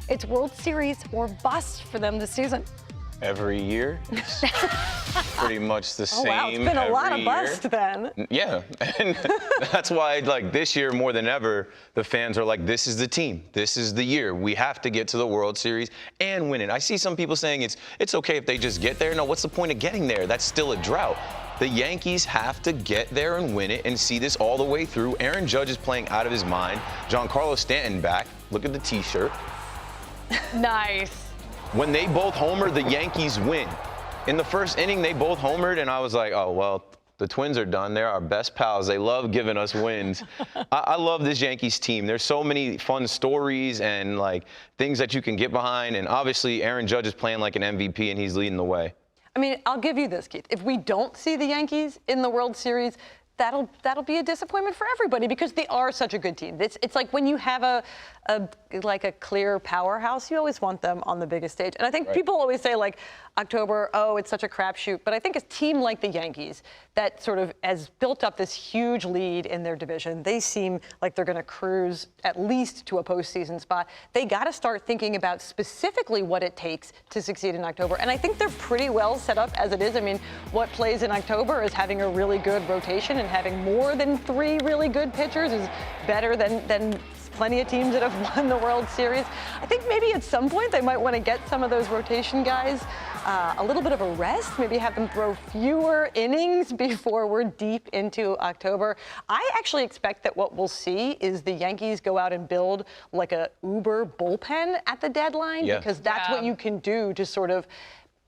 It's World Series or bust for them this season. Every year, it's pretty much the same. Oh, wow, it's been a lot of bust then. Yeah, and that's why, like, this year more than ever, the fans are like, this is the team. This is the year. We have to get to the World Series and win it. I see some people saying it's okay if they just get there. No, what's the point of getting there? That's still a drought. The Yankees have to get there and win it and see this all the way through. Aaron Judge is playing out of his mind. Giancarlo Stanton back. Look at the T-shirt. Nice. When they both homered, the Yankees win. In the first inning, they both homered, and I was like, oh, well, the Twins are done. They're our best pals. They love giving us wins. I love this Yankees team. There's so many fun stories and, like, things that you can get behind, and obviously Aaron Judge is playing like an MVP, and he's leading the way. I mean, I'll give you this, Keith. If we don't see the Yankees in the World Series, that'll be a disappointment for everybody because they are such a good team. It's like when you have a clear powerhouse, you always want them on the biggest stage. And I think people always say, like, October, oh, it's such a crapshoot. But I think a team like the Yankees that sort of has built up this huge lead in their division, they seem like they're going to cruise at least to a postseason spot. They got to start thinking about specifically what it takes to succeed in October. And I think they're pretty well set up as it is. I mean, what plays in October is having a really good rotation, and having more than 3 really good pitchers is better than plenty of teams that have won the World Series. I think maybe at some point they might want to get some of those rotation guys a little bit of a rest, maybe have them throw fewer innings before we're deep into October. I actually expect that what we'll see is the Yankees go out and build like a uber bullpen at the deadline, because that's what you can do to sort of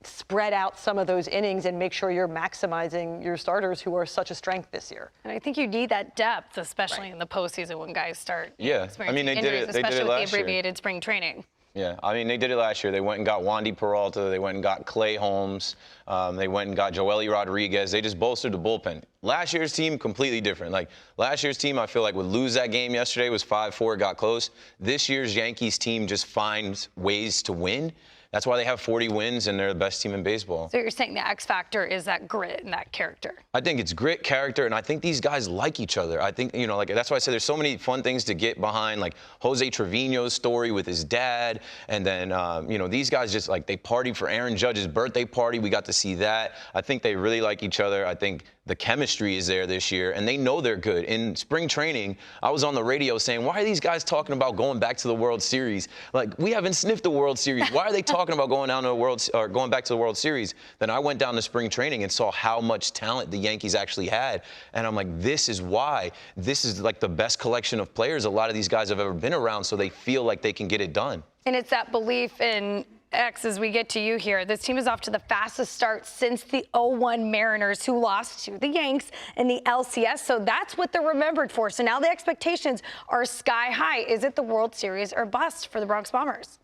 spread out some of those innings and make sure you're maximizing your starters who are such a strength this year. And I think you need that depth, especially in the postseason when guys start I mean, they did it. They did it last year. Especially with the abbreviated spring training. Yeah, I mean, they did it last year. They went and got Wandy Peralta. They went and got Clay Holmes. They went and got Joely Rodriguez. They just bolstered the bullpen. Last year's team, completely different. Like, last year's team, I feel like would lose that game yesterday. It was 5-4, got close. This year's Yankees team just finds ways to win. That's why they have 40 wins, and they're the best team in baseball. So you're saying the X factor is that grit and that character? I think it's grit, character, and I think these guys like each other. I think, you know, like, that's why I said there's so many fun things to get behind, like Jose Trevino's story with his dad. And then, you know, these guys just, like, they partied for Aaron Judge's birthday party. We got to see that. I think they really like each other. I think the chemistry is there this year, and they know they're good. In spring training, I was on the radio saying, why are these guys talking about going back to the World Series? Like, we haven't sniffed the World Series. Why are they talking about going down to the World or going back to the World Series? Then I went down to spring training and saw how much talent the Yankees actually had, and I'm like, this is why. This is like the best collection of players a lot of these guys have ever been around, so they feel like they can get it done. And it's that belief in X as we get to you here. This team is off to the fastest start since the 0-1 Mariners, who lost to the Yanks in the LCS. So that's what they're remembered for. So now the expectations are sky high. Is it the World Series or bust for the Bronx Bombers?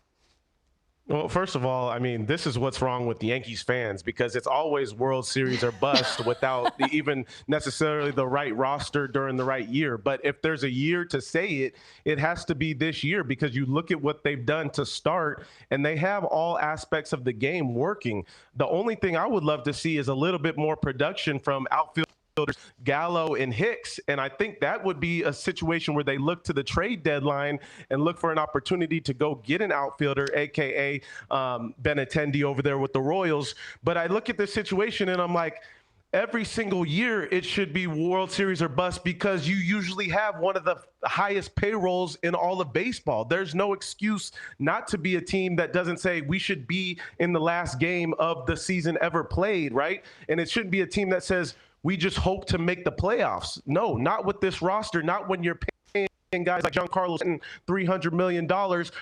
Well, first of all, I mean, this is what's wrong with the Yankees fans, because it's always World Series or bust without even necessarily the right roster during the right year. But if there's a year to say it, it has to be this year, because you look at what they've done to start, and they have all aspects of the game working. The only thing I would love to see is a little bit more production from outfield Gallo and Hicks, and I think that would be a situation where they look to the trade deadline and look for an opportunity to go get an outfielder, aka Benintendi over there with the Royals. But I look at this situation and I'm like, every single year it should be World Series or bust, because you usually have one of the highest payrolls in all of baseball. There's no excuse not to be a team that doesn't say we should be in the last game of the season ever played, right? And it shouldn't be a team that says we just hope to make the playoffs. No, not with this roster, not when you're paying guys like Giancarlo and $300 million,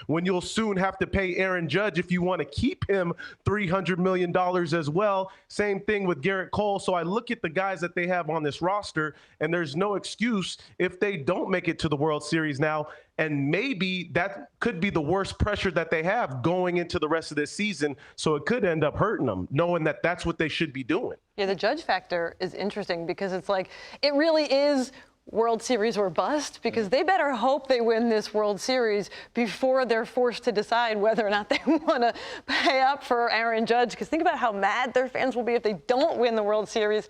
when you'll soon have to pay Aaron Judge if you want to keep him $300 million as well. Same thing with Garrett Cole. So I look at the guys that they have on this roster, and there's no excuse if they don't make it to the World Series now. And maybe that could be the worst pressure that they have going into the rest of this season. So it could end up hurting them, knowing that that's what they should be doing. Yeah, the Judge factor is interesting, because it's like, it really is World Series or bust, because they better hope they win this World Series before they're forced to decide whether or not they want to pay up for Aaron Judge. Because think about how mad their fans will be if they don't win the World Series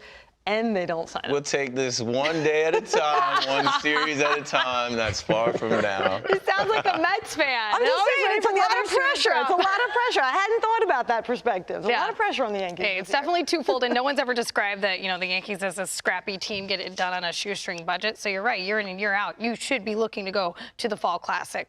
and they don't sign We'll up. take this one day at a time, one series at a time. That's far from now. It sounds like a Mets fan. I'm just Always saying, waiting it's a for the lot other of shoe to pressure. drop. It's a lot of pressure. I hadn't thought about that perspective. There's a Yeah. lot of pressure on the Yankees. Hey, it's definitely twofold, and no one's ever described that, the Yankees as a scrappy team, get it done on a shoestring budget. So you're right, year in and year out, you should be looking to go to the Fall Classic.